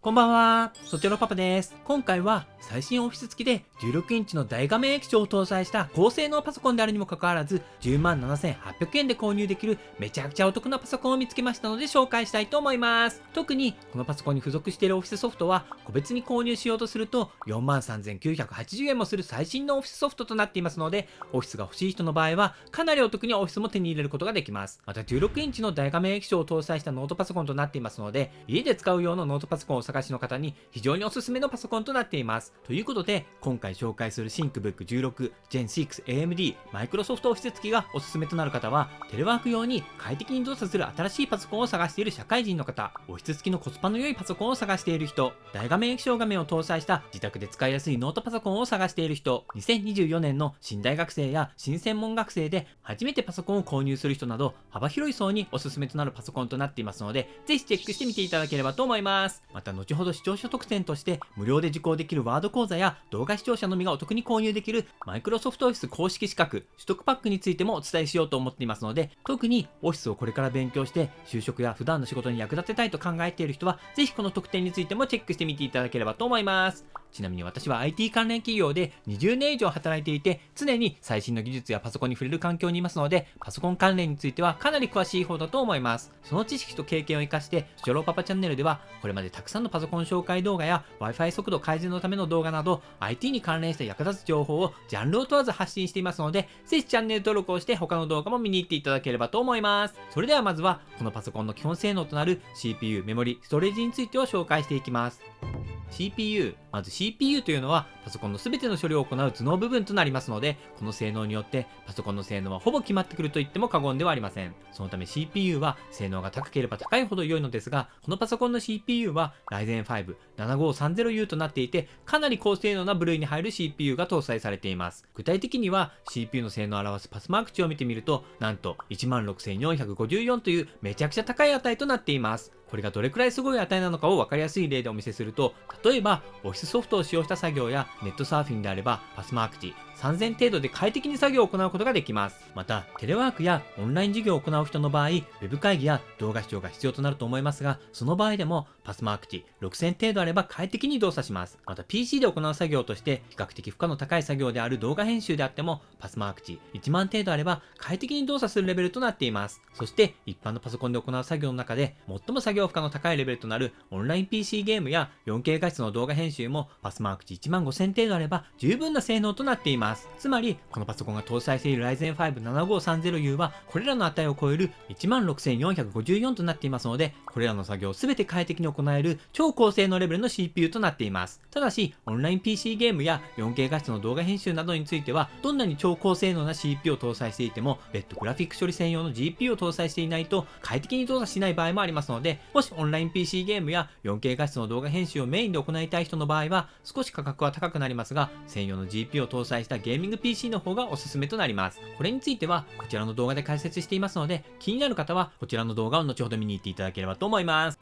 こんばんは、そちらのパパです。今回は最新オフィス付きで16インチの大画面液晶を搭載した高性能パソコンであるにもかかわらず10万7800円で購入できるめちゃくちゃお得なパソコンを見つけましたので紹介したいと思います。特にこのパソコンに付属しているオフィスソフトは個別に購入しようとすると4万3980円もする最新のオフィスソフトとなっていますので、オフィスが欲しい人の場合はかなりお得にオフィスも手に入れることができます。また16インチの大画面液晶を搭載したノートパソコンとなっていますので、家で使う用のノートパソコンを探しの方に非常におすすめのパソコンとなっています。ということで、今回紹介する ThinkBook 16 Gen 6 AMD Microsoft Office 付きがおすすめとなる方は、テレワーク用に快適に動作する新しいパソコンを探している社会人の方、オフィス付きのコスパの良いパソコンを探している人、大画面液晶画面を搭載した自宅で使いやすいノートパソコンを探している人、2024年の新大学生や新専門学生で初めてパソコンを購入する人など幅広い層におすすめとなるパソコンとなっていますので、ぜひチェックしてみていただければと思います。また後ほど視聴者特典として無料で受講できるワード講座や動画視聴者のみがお得に購入できる Microsoft Office 公式資格取得パックについてもお伝えしようと思っていますので、特にオフィスをこれから勉強して就職や普段の仕事に役立てたいと考えている人はぜひこの特典についてもチェックしてみていただければと思います。ちなみに私は IT 関連企業で20年以上働いていて、常に最新の技術やパソコンに触れる環境にいますので、パソコン関連についてはかなり詳しい方だと思います。その知識と経験を生かして、スチョローパパチャンネルではこれまでたくさんのパソコン紹介動画や Wi-Fi 速度改善のための動画など IT に関連した役立つ情報をジャンルを問わず発信していますので、ぜひチャンネル登録をして他の動画も見に行っていただければと思います。それではまずはこのパソコンの基本性能となる CPU、メモリ、ストレージについてを紹介していきます。CPU。まず CPU というのはパソコンの全ての処理を行う頭脳部分となりますので、この性能によってパソコンの性能はほぼ決まってくると言っても過言ではありません。そのため CPU は性能が高ければ高いほど良いのですが、このパソコンの CPU は Ryzen 5 7530U となっていて、かなり高性能な部類に入る CPU が搭載されています。具体的には CPU の性能を表すパスマーク値を見てみると、なんと 16454 というめちゃくちゃ高い値となっています。これがどれくらいすごい値なのかを分かりやすい例でお見せすると、例えばオフィスソフトを使用した作業やネットサーフィンであればパスマーク値3000程度で快適に作業を行うことができます。またテレワークやオンライン授業を行う人の場合、ウェブ会議や動画視聴が必要となると思いますが、その場合でもパスマーク値6000程度あれば快適に動作します。また PC で行う作業として比較的負荷の高い作業である動画編集であってもパスマーク値1万程度あれば快適に動作するレベルとなっています。そして一般のパソコンで行う作業の中で最も作業負荷の高いレベルとなるオンライン PC ゲームや 4K 画質の動画編集もパスマーク値1万5000程度あれば十分な性能となっています。つまりこのパソコンが搭載している Ryzen 5 7530U はこれらの値を超える 16454 となっていますので、これらの作業を全て快適に行える超高性能レベルの CPU となっています。ただしオンライン PC ゲームや 4K 画質の動画編集などについては、どんなに超高性能な CPU を搭載していても別途グラフィック処理専用の GPU を搭載していないと快適に動作しない場合もありますので、もしオンライン PC ゲームや 4K 画質の動画編集をメインで行いたい人の場合は少し価格は高くなりますが、専用の GPU を搭載したゲーミング PC の方がおすすめとなります。これについてはこちらの動画で解説していますので、気になる方はこちらの動画を後ほど見に行っていただければと思います。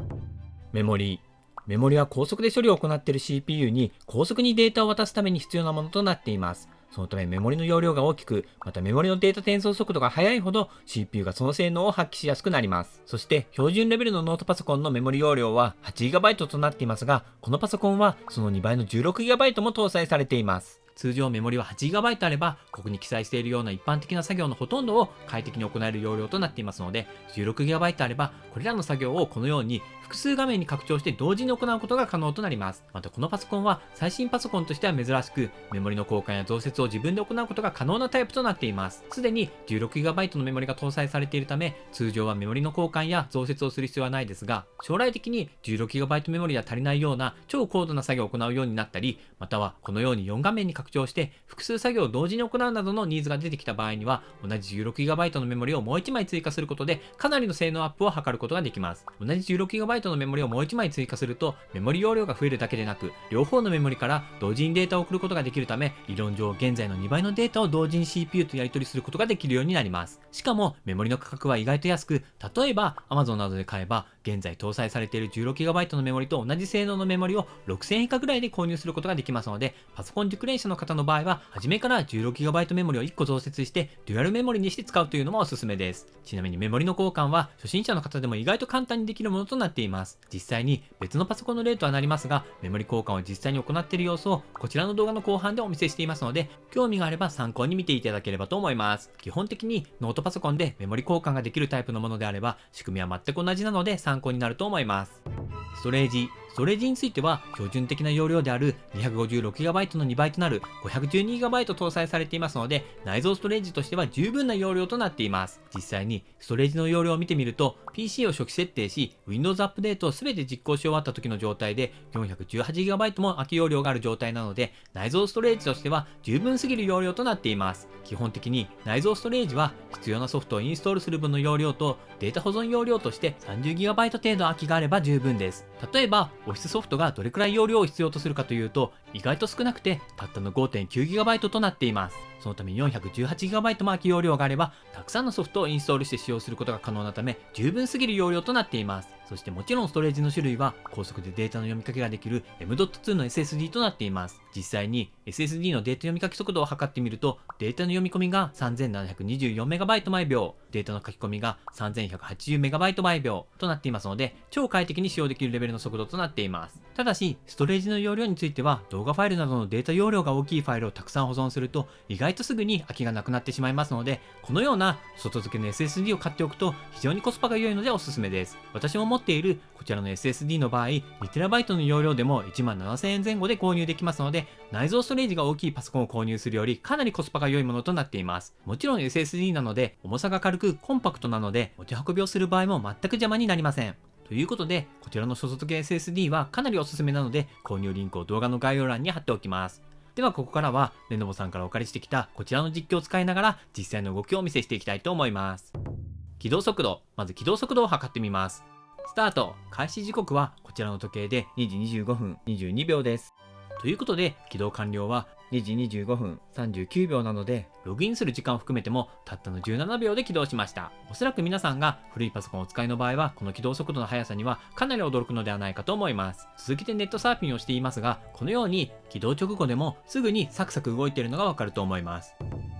メモリ。メモリは高速で処理を行っている CPU に高速にデータを渡すために必要なものとなっています。そのためメモリの容量が大きく、またメモリのデータ転送速度が速いほど CPU がその性能を発揮しやすくなります。そして標準レベルのノートパソコンのメモリ容量は 8GB となっていますが、このパソコンはその2倍の 16GB も搭載されています。通常メモリは 8GB あれば、ここに記載しているような一般的な作業のほとんどを快適に行える容量となっていますので、16GB あればこれらの作業をこのように複数画面に拡張して同時に行うことが可能となります。またこのパソコンは最新パソコンとしては珍しく、メモリの交換や増設を自分で行うことが可能なタイプとなっています。すでに 16GB のメモリが搭載されているため、通常はメモリの交換や増設をする必要はないですが、将来的に 16GB メモリが足りないような超高度な作業を行うようになったり、またはこのように4画面に拡張して複数作業を同時に行うなどのニーズが出てきた場合には、同じ 16GB のメモリをもう1枚追加することでかなりの性能アップを図ることができます。同じ 16GB のメモリをもう1枚追加すると、メモリ容量が増えるだけでなく、両方のメモリから同時にデータを送ることができるため、理論上現在の2倍のデータを同時に CPU とやり取りすることができるようになります。しかもメモリの価格は意外と安く、例えば Amazon などで買えば現在搭載されている 16GB のメモリと同じ性能のメモリを6000円以下ぐらいで購入することができますので、パソコン熟練者の方の場合は、初めから 16GB メモリを1個増設して、デュアルメモリにして使うというのもおすすめです。ちなみにメモリの交換は、初心者の方でも意外と簡単にできるものとなっています。実際に別のパソコンの例とはなりますが、メモリ交換を実際に行っている様子を、こちらの動画の後半でお見せしていますので、興味があれば参考に見ていただければと思います。基本的にノートパソコンでメモリ交換ができるタイプのものであれば、仕組みは全く同じなので参考になると思います。ストレージについては標準的な容量である 256GB の2倍となる 512GB 搭載されていますので、内蔵ストレージとしては十分な容量となっています。実際にストレージの容量を見てみると、 PC を初期設定し Windows アップデートを全て実行し終わった時の状態で 418GB も空き容量がある状態なので、内蔵ストレージとしては十分すぎる容量となっています。基本的に内蔵ストレージは必要なソフトをインストールする分の容量とデータ保存容量として 30GB 程度空きがあれば十分です。例えばオフィスソフトがどれくらい容量を必要とするかというと、意外と少なくてたったの 5.9GB となっています。そのため 418GB も空き容量があれば、たくさんのソフトをインストールして使用することが可能なため、十分すぎる容量となっています。そしてもちろんストレージの種類は高速でデータの読み書きができる M.2 の SSD となっています。実際に SSD のデータ読み書き速度を測ってみると、データの読み込みが 3724MB 毎秒、データの書き込みが 3180MB 毎秒となっていますので、超快適に使用できるレベルの速度となっています。ただし、ストレージの容量については、動画ファイルなどのデータ容量が大きいファイルをたくさん保存すると、意外とすぐに空きがなくなってしまいますので、このような外付けの SSD を買っておくと非常にコスパが良いのでおすすめです。私も持っているこちらの SSD の場合、2TB の容量でも17000円前後で購入できますので、内蔵ストレージが大きいパソコンを購入するよりかなりコスパが良いものとなっています。もちろん SSD なので、重さが軽くコンパクトなので、持ち運びをする場合も全く邪魔になりません。ということで、こちらの外付け SSD はかなりおすすめなので、購入リンクを動画の概要欄に貼っておきます。ではここからは、レノボさんからお借りしてきたこちらの実況を使いながら、実際の動きをお見せしていきたいと思います。起動速度。まず起動速度を測ってみます。スタート。開始時刻はこちらの時計で2時25分22秒です。ということで、起動完了は2時25分39秒なので、ログインする時間を含めてもたったの17秒で起動しました。おそらく皆さんが古いパソコンをお使いの場合は、この起動速度の速さにはかなり驚くのではないかと思います。続けてネットサーフィンをしていますが、このように起動直後でもすぐにサクサク動いているのがわかると思います。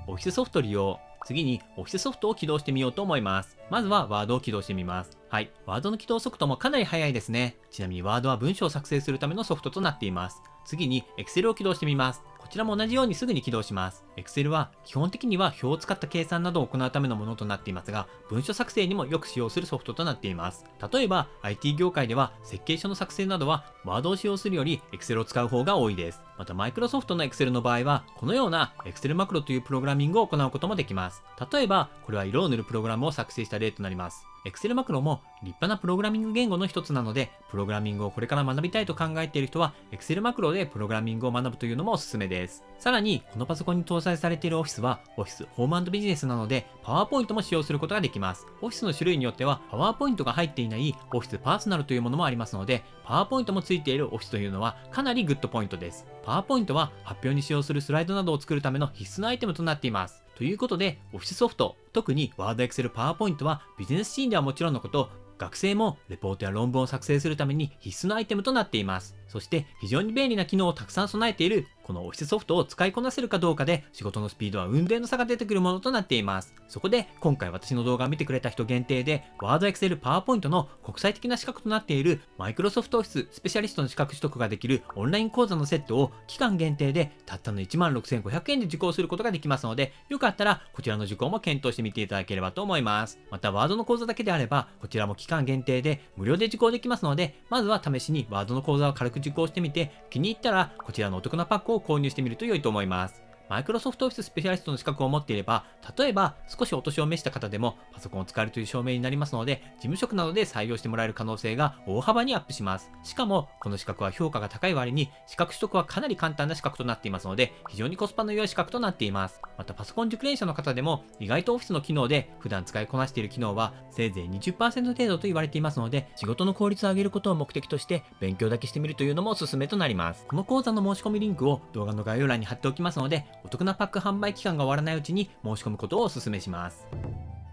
オフィスソフト利用。次にオフィスソフトを起動してみようと思います。まずは Word を起動してみます。はい。Word の起動速度もかなり速いですね。ちなみに Word は文章を作成するためのソフトとなっています。次に Excel を起動してみます。こちらも同じようにすぐに起動します。Excel は基本的には表を使った計算などを行うためのものとなっていますが、文書作成にもよく使用するソフトとなっています。例えば IT 業界では設計書の作成などは Word を使用するより Excel を使う方が多いです。また Microsoft の Excel の場合は、このような Excel マクロというプログラミングを行うこともできます。例えば、これは色を塗るプログラムを作成した例となります。Excel マクロも立派なプログラミング言語の一つなので、プログラミングをこれから学びたいと考えている人は Excel マクロでプログラミングを学ぶというのもおすすめです。さらに、このパソコンに搭載されている Office は Office Home & ビジネスなので、PowerPoint も使用することができます。Office の種類によっては PowerPoint が入っていない Office Personal というものもありますので、PowerPoint もついている Office というのはかなりグッドポイントです。PowerPoint は発表に使用するスライドなどを作るための必須なアイテムとなっています。ということで、オフィスソフト、特に Word、Excel、PowerPoint はビジネスシーンではもちろんのこと、学生もレポートや論文を作成するために必須のアイテムとなっています。そして非常に便利な機能をたくさん備えているこのオフィスソフトを使いこなせるかどうかで仕事のスピードは雲泥の差が出てくるものとなっています。そこで今回私の動画を見てくれた人限定で Word、Excel、PowerPoint の国際的な資格となっている Microsoft Office スペシャリストの資格取得ができるオンライン講座のセットを期間限定でたったの 16,500 円で受講することができますので、よかったらこちらの受講も検討してみていただければと思います。また Word の講座だけであればこちらも期間限定で無料で受講できますので、まずは試しに Word の講座を軽く受講してみて、気に入ったらこちらのお得なパックを購入してみると良いと思います。Microsoft Office スペシャリストの資格を持っていれば、例えば少しお年を召した方でもパソコンを使えるという証明になりますので、事務職などで採用してもらえる可能性が大幅にアップします。しかも、この資格は評価が高い割に、資格取得はかなり簡単な資格となっていますので、非常にコスパの良い資格となっています。また、パソコン熟練者の方でも、意外と Office の機能で普段使いこなしている機能は、せいぜい 20% 程度と言われていますので、仕事の効率を上げることを目的として、勉強だけしてみるというのもおすすめとなります。この講座の申し込みリンクを動画の概要欄に貼っておきますので、お得なパック販売期間が終わらないうちに申し込むことをお勧めします。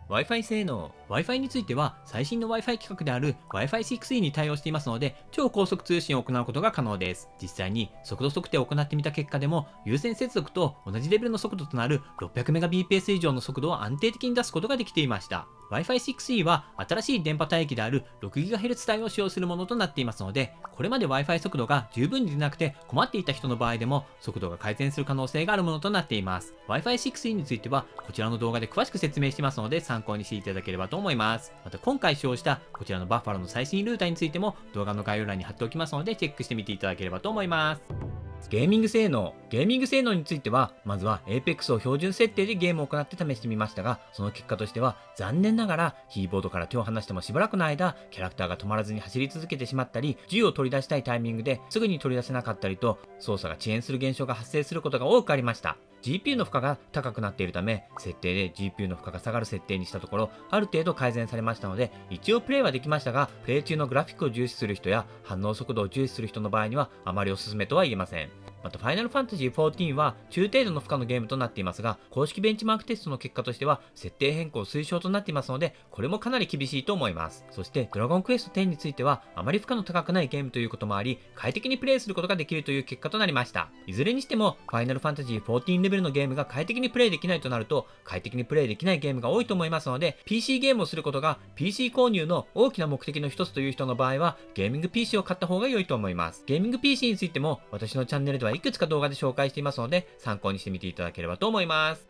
Wi-Fi 性能。Wi-Fi については最新の Wi-Fi 規格である Wi-Fi 6E に対応していますので、超高速通信を行うことが可能です。実際に速度測定を行ってみた結果でも、有線接続と同じレベルの速度となる 600Mbps 以上の速度を安定的に出すことができていました。Wi-Fi 6E は新しい電波帯域である 6GHz 帯を使用するものとなっていますので、これまで Wi-Fi 速度が十分に出なくて困っていた人の場合でも速度が改善する可能性があるものとなっています。Wi-Fi 6E についてはこちらの動画で詳しく説明していますので参考にしていただければと思います。また今回使用したこちらのバッファローの最新ルーターについても動画の概要欄に貼っておきますのでチェックしてみていただければと思います。ゲーミング性能。ゲーミング性能については、まずは Apex を標準設定でゲームを行って試してみましたが、その結果としては、残念ながら、キーボードから手を離してもしばらくの間、キャラクターが止まらずに走り続けてしまったり、銃を取り出したいタイミングですぐに取り出せなかったりと、操作が遅延する現象が発生することが多くありました。GPU の負荷が高くなっているため、設定で GPU の負荷が下がる設定にしたところ、ある程度改善されましたので、一応プレイはできましたが、プレイ中のグラフィックを重視する人や反応速度を重視する人の場合には、あまりおすすめとは言えません。また、ファイナルファンタジー14は中程度の負荷のゲームとなっていますが、公式ベンチマークテストの結果としては、設定変更推奨となっていますので、これもかなり厳しいと思います。そして、ドラゴンクエスト10については、あまり負荷の高くないゲームということもあり、快適にプレイすることができるという結果となりました。いずれにしても、ファイナルファンタジー14レベルのゲームが快適にプレイできないとなると、快適にプレイできないゲームが多いと思いますので、PC ゲームをすることが PC 購入の大きな目的の一つという人の場合は、ゲーミング PC を買った方が良いと思います。ゲーミング PC についても、私のチャンネルではいくつか動画で紹介していますので、参考にしてみていただければと思います。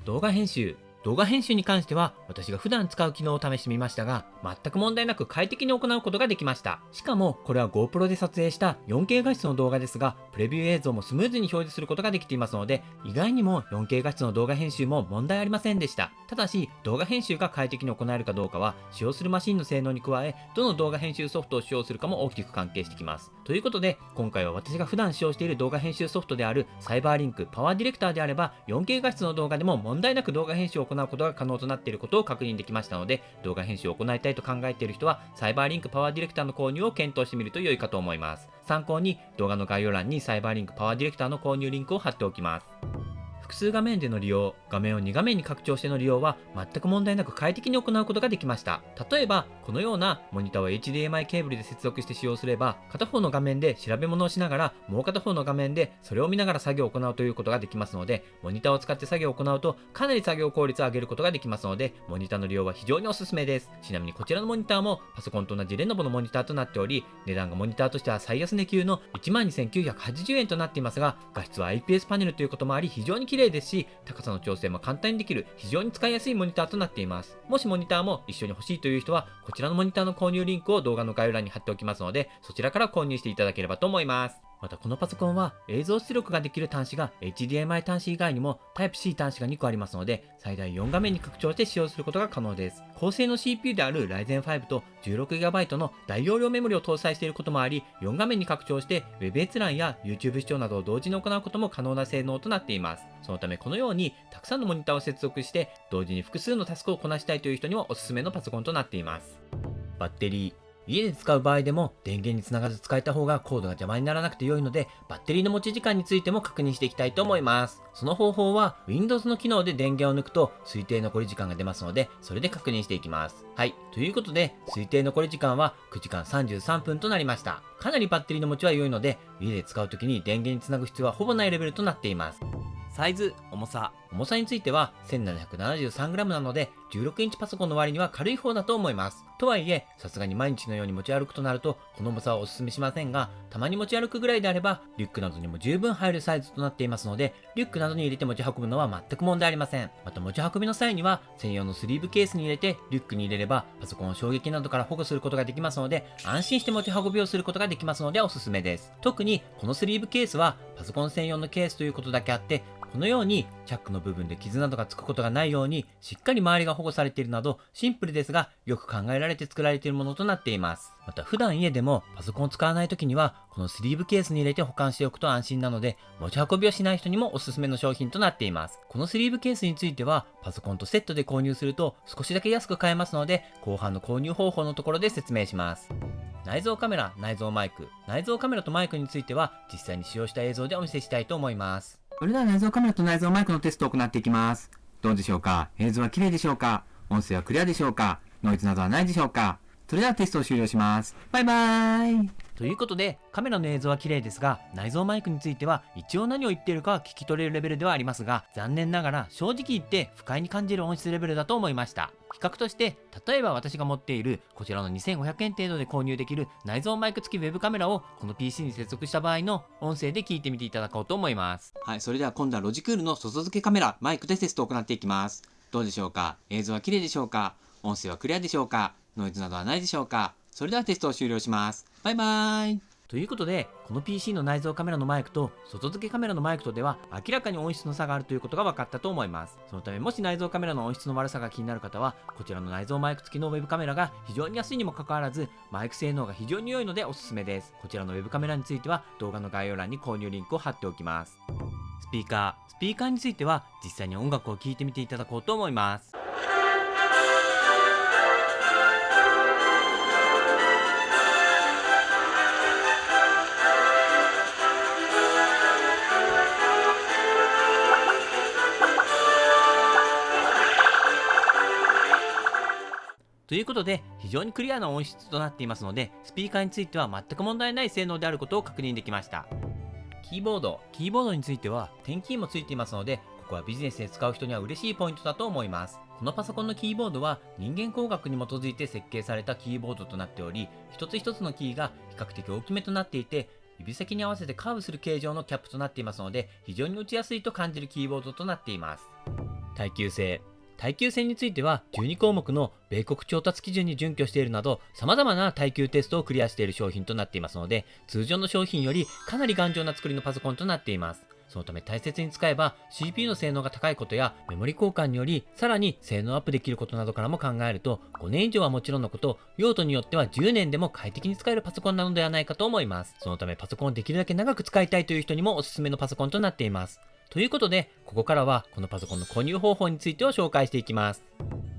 動画編集。動画編集に関しては私が普段使う機能を試してみましたが、全く問題なく快適に行うことができました。しかもこれは GoPro で撮影した 4K 画質の動画ですが、プレビュー映像もスムーズに表示することができていますので、意外にも 4K 画質の動画編集も問題ありませんでした。ただし動画編集が快適に行えるかどうかは使用するマシンの性能に加え、どの動画編集ソフトを使用するかも大きく関係してきます。ということで今回は私が普段使用している動画編集ソフトであるサイバーリンクパワーディレクターであれば 4K 画質の動画でも問題なく動画編集を行うことが可能となっていることを確認できましたので、動画編集を行いたいと考えている人はサイバーリンクパワーディレクターの購入を検討してみると良いかと思います。参考に動画の概要欄にサイバーリンクパワーディレクターの購入リンクを貼っておきます。複数画面での利用、画面を2画面に拡張しての利用は全く問題なく快適に行うことができました。例えば、このようなモニターを HDMI ケーブルで接続して使用すれば、片方の画面で調べ物をしながら、もう片方の画面でそれを見ながら作業を行うということができますので、モニターを使って作業を行うとかなり作業効率を上げることができますので、モニターの利用は非常におすすめです。ちなみにこちらのモニターもパソコンと同じレノボのモニターとなっており、値段がモニターとしては最安値級の 12,980 円となっていますが、画質は IPS パネルということもあり非常に綺麗ですし、高さの調整も簡単にできる非常に使いやすいモニターとなっています。もしモニターも一緒に欲しいという人は、こちらのモニターの購入リンクを動画の概要欄に貼っておきますので、そちらから購入していただければと思います。またこのパソコンは映像出力ができる端子が HDMI 端子以外にも Type-C 端子が2個ありますので、最大4画面に拡張して使用することが可能です。高性能 CPU である Ryzen 5と 16GB の大容量メモリを搭載していることもあり、4画面に拡張して Web 閲覧や YouTube 視聴などを同時に行うことも可能な性能となっています。そのためこのようにたくさんのモニターを接続して同時に複数のタスクをこなしたいという人にはおすすめのパソコンとなっています。バッテリー。家で使う場合でも電源につながず使えた方がコードが邪魔にならなくて良いので、バッテリーの持ち時間についても確認していきたいと思います。その方法は Windows の機能で電源を抜くと推定残り時間が出ますので、それで確認していきます。はい。ということで推定残り時間は9時間33分となりました。かなりバッテリーの持ちは良いので、家で使う時に電源につなぐ必要はほぼないレベルとなっています。サイズ、重さについては 1773g なので16インチパソコンの割には軽い方だと思います。とはいえ、さすがに毎日のように持ち歩くとなるとこの重さはお勧めしませんが、たまに持ち歩くぐらいであればリュックなどにも十分入るサイズとなっていますので、リュックなどに入れて持ち運ぶのは全く問題ありません。また持ち運びの際には専用のスリーブケースに入れてリュックに入れればパソコンを衝撃などから保護することができますので、安心して持ち運びをすることができますのでおすすめです。特にこのスリーブケースはパソコン専用のケースということだけあって、このようにチャックの部分で傷などがつくことがないようにしっかり周りが保護されているなど、シンプルですがよく考えられて作られているものとなっています。また普段家でもパソコンを使わない時にはこのスリーブケースに入れて保管しておくと安心なので、持ち運びをしない人にもおすすめの商品となっています。このスリーブケースについてはパソコンとセットで購入すると少しだけ安く買えますので、後半の購入方法のところで説明します。内蔵カメラ、内蔵マイク。内蔵カメラとマイクについては実際に使用した映像でお見せしたいと思います。それでは内蔵カメラと内蔵マイクのテストを行っていきます。どうでしょうか？映像は綺麗でしょうか？音声はクリアでしょうか？ノイズなどはないでしょうか？それではテストを終了します。バイバーイ。ということで、カメラの映像は綺麗ですが、内蔵マイクについては一応何を言っているかは聞き取れるレベルではありますが、残念ながら正直言って不快に感じる音質レベルだと思いました。比較として、例えば私が持っているこちらの2500円程度で購入できる内蔵マイク付きウェブカメラをこの PC に接続した場合の音声で聞いてみていただこうと思います。はい、それでは今度はロジクールの外付けカメラ、マイクでテストを行っていきます。どうでしょうか？映像は綺麗でしょうか？音声はクリアでしょうか？ノイズなどはないでしょうか？それではテストを終了します。バイバーイ。ということで、この PC の内蔵カメラのマイクと外付けカメラのマイクとでは明らかに音質の差があるということが分かったと思います。そのため、もし内蔵カメラの音質の悪さが気になる方は、こちらの内蔵マイク付きのウェブカメラが非常に安いにもかかわらず、マイク性能が非常に良いのでおすすめです。こちらのウェブカメラについては動画の概要欄に購入リンクを貼っておきます。スピーカーについては実際に音楽を聴いてみていただこうと思います。ということで、非常にクリアな音質となっていますので、スピーカーについては全く問題ない性能であることを確認できました。キーボードについては点キーもついていますので、ここはビジネスで使う人には嬉しいポイントだと思います。このパソコンのキーボードは人間工学に基づいて設計されたキーボードとなっており、一つ一つのキーが比較的大きめとなっていて、指先に合わせてカーブする形状のキャップとなっていますので、非常に打ちやすいと感じるキーボードとなっています。耐久性については12項目の米国調達基準に準拠しているなど様々な耐久テストをクリアしている商品となっていますので、通常の商品よりかなり頑丈な作りのパソコンとなっています。そのため大切に使えば CPU の性能が高いことやメモリ交換によりさらに性能アップできることなどからも考えると、5年以上はもちろんのこと、用途によっては10年でも快適に使えるパソコンなのではないかと思います。そのためパソコンをできるだけ長く使いたいという人にもおすすめのパソコンとなっています。ということで、ここからはこのパソコンの購入方法についてを紹介していきます。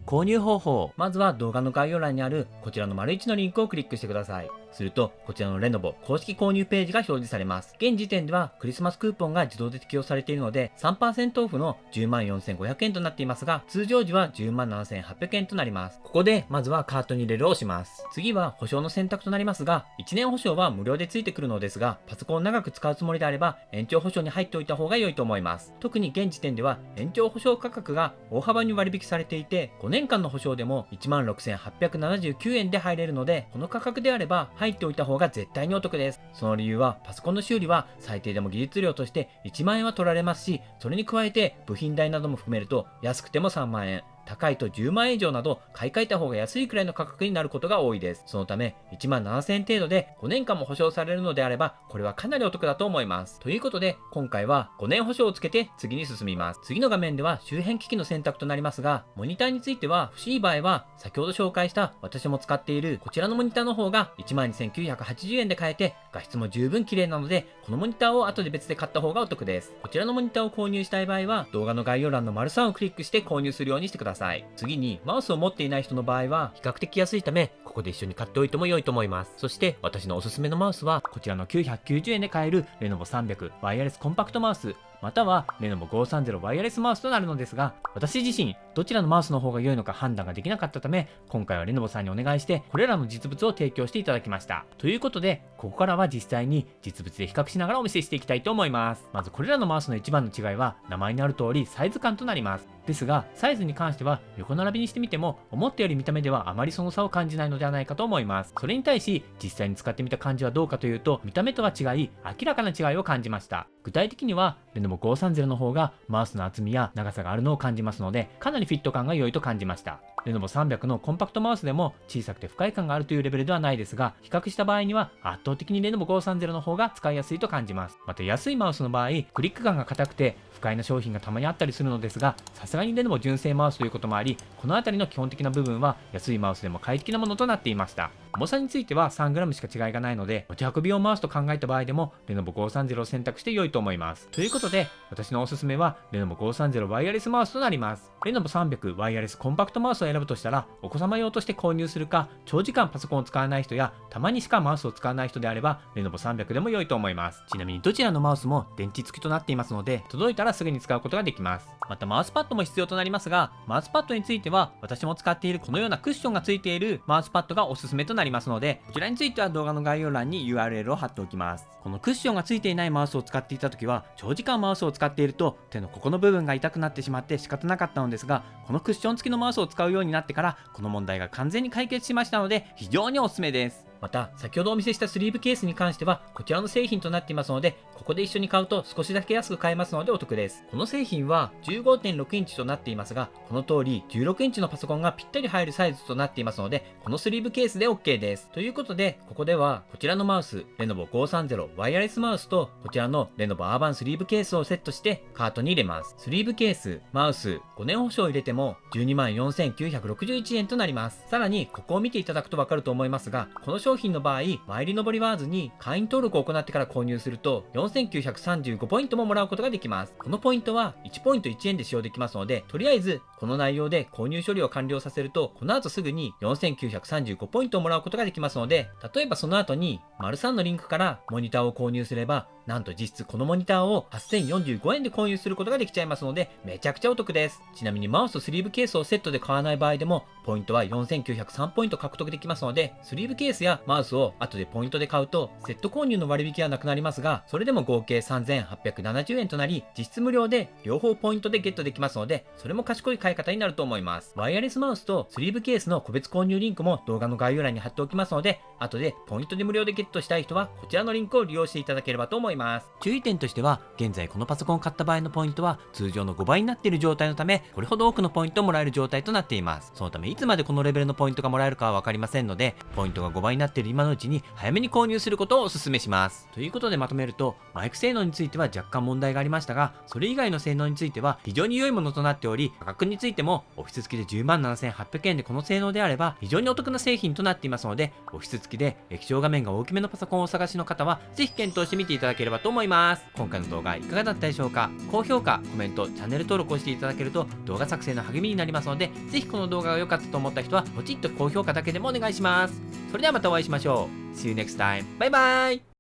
購入方法。まずは動画の概要欄にあるこちらの丸1のリンクをクリックしてください。すると、こちらのレノボ公式購入ページが表示されます。現時点ではクリスマスクーポンが自動で適用されているので、3% オフの 104,500 円となっていますが、通常時は 107,800 円となります。ここで、まずはカートに入れるを押します。次は保証の選択となりますが、1年保証は無料でついてくるのですが、パソコンを長く使うつもりであれば、延長保証に入っておいた方が良いと思います。特に現時点では、延長保証価格が大幅に割引されていて、5年間の保証でも 16,879 円で入れるので、この価格であれば入っておいた方が絶対にお得です。その理由は、パソコンの修理は最低でも技術料として1万円は取られますし、それに加えて部品代なども含めると安くても3万円。高いと10万円以上など買い替えた方が安いくらいの価格になることが多いです。そのため17,000円程度で5年間も保証されるのであれば、これはかなりお得だと思います。ということで今回は5年保証をつけて次に進みます。次の画面では周辺機器の選択となりますが、モニターについては欲しい場合は先ほど紹介した私も使っているこちらのモニターの方が 12,980 円で買えて画質も十分綺麗なので、このモニターを後で別で買った方がお得です。こちらのモニターを購入したい場合は動画の概要欄の丸3をクリックして購入するようにしてください。次にマウスを持っていない人の場合は比較的安いため、ここで一緒に買っておいても良いと思います。そして私のおすすめのマウスはこちらの990円で買えるレノボ300ワイヤレスコンパクトマウス、またはレノボ530ワイヤレスマウスとなるのですが、私自身どちらのマウスの方が良いのか判断ができなかったため、今回はレノボさんにお願いしてこれらの実物を提供していただきました。ということでここからは実際に実物で比較しながらお見せしていきたいと思います。まずこれらのマウスの一番の違いは名前にある通りサイズ感となります。ですがサイズに関しては横並びにしてみても思ったより見た目ではあまりその差を感じないのではないかと思います。それに対し実際に使ってみた感じはどうかというと、見た目とは違い明らかな違いを感じました。具体的にはレノボ530の方がマウスの厚みや長さがあるのを感じますので、かなりフィット感が良いと感じました。レノボ300のコンパクトマウスでも小さくて不快感があるというレベルではないですが、比較した場合には圧倒的にレノボ530の方が使いやすいと感じます。また安いマウスの場合クリック感が硬くて不快な商品がたまにあったりするのですが、さすがにレノボ純正マウスということもあり、この辺りの基本的な部分は安いマウスでも快適なものとなっていました。重さについては 3g しか違いがないので、持ち運び用マウスと考えた場合でもレノボ530を選択して良いと思います。ということで私のおすすめはレノボ530ワイヤレスマウスとなります。レノボ300ワイヤレスコンパクトマウスを選ぶとしたら、お子様用として購入するか、長時間パソコンを使わない人やたまにしかマウスを使わない人であればレノボ300でも良いと思います。ちなみにどちらのマウスも電池付きとなっていますので、届いたらすぐに使うことができます。またマウスパッドも必要となりますが、マウスパッドについては私も使っているこのようなクッションがついているマウスパッドがおすすめとなりますので、こちらについては動画の概要欄に URL を貼っておきます。このクッションがついていないマウスを使っていた時は、長時間マウスを使っていると手のここの部分が痛くなってしまって仕方なかったのですが、このクッション付きのマウスを使うようになってからこの問題が完全に解決しましたので、非常におすすめです。また先ほどお見せしたスリーブケースに関してはこちらの製品となっていますので、ここで一緒に買うと少しだけ安く買えますのでお得です。この製品は 15.6 インチとなっていますが、この通り16インチのパソコンがぴったり入るサイズとなっていますので、このスリーブケースで OK です。ということで、ここではこちらのマウスレノボ530ワイヤレスマウスとこちらのレノボアーバンスリーブケースをセットしてカートに入れます。スリーブケース、マウス、5年保証を入れても 124,961 円となります。さらにここを見ていただくとわかると思いますが、この商品の場合、マイリノボリワーズに会員登録を行ってから購入すると 4,935 ポイントももらうことができます。このポイントは1ポイント1円で使用できますので、とりあえずこの内容で購入処理を完了させると、この後すぐに 4,935 ポイントをもらうことができますので、例えばその後に ③ のリンクからモニターを購入すれば、なんと実質このモニターを 8,045 円で購入することができちゃいますので、めちゃくちゃお得です。ちなみにマウスとスリーブケースをセットで買わない場合でもポイントは 4,903 ポイント獲得できますので、スリーブケースやマウスを後でポイントで買うとセット購入の割引はなくなりますが、それでも合計 3,870 円となり、実質無料で両方ポイントでゲットできますので、それも賢い買い方になると思います。ワイヤレスマウスとスリーブケースの個別購入リンクも動画の概要欄に貼っておきますので、後でポイントで無料でゲットしたい人はこちらのリンクを利用していただければと思います。注意点としては、現在このパソコンを買った場合のポイントは通常の5倍になっている状態のため、これほど多くのポイントをもらえる状態となっています。そのためいつまでこのレベルのポイントがもらえるかは分かりませんので、ポイントが5倍になっている今のうちに早めに購入することをお勧めします。ということでまとめると、マイク性能については若干問題がありましたが、それ以外の性能については非常に良いものとなっており、価格についてもオフィス付きで 107,800 円でこの性能であれば非常にお得な製品となっていますので、オフィス付きで液晶画面が大きめのパソコンをお探しの方はぜひ検討してみていただければと思います。今回の動画いかがだったでしょうか。高評価、コメント、チャンネル登録をしていただけると動画作成の励みになりますので、ぜひこの動画が良かったと思った人はポチッと高評価だけでもお願いします。それではまたお会いしましょう。See you next time. バイバイ。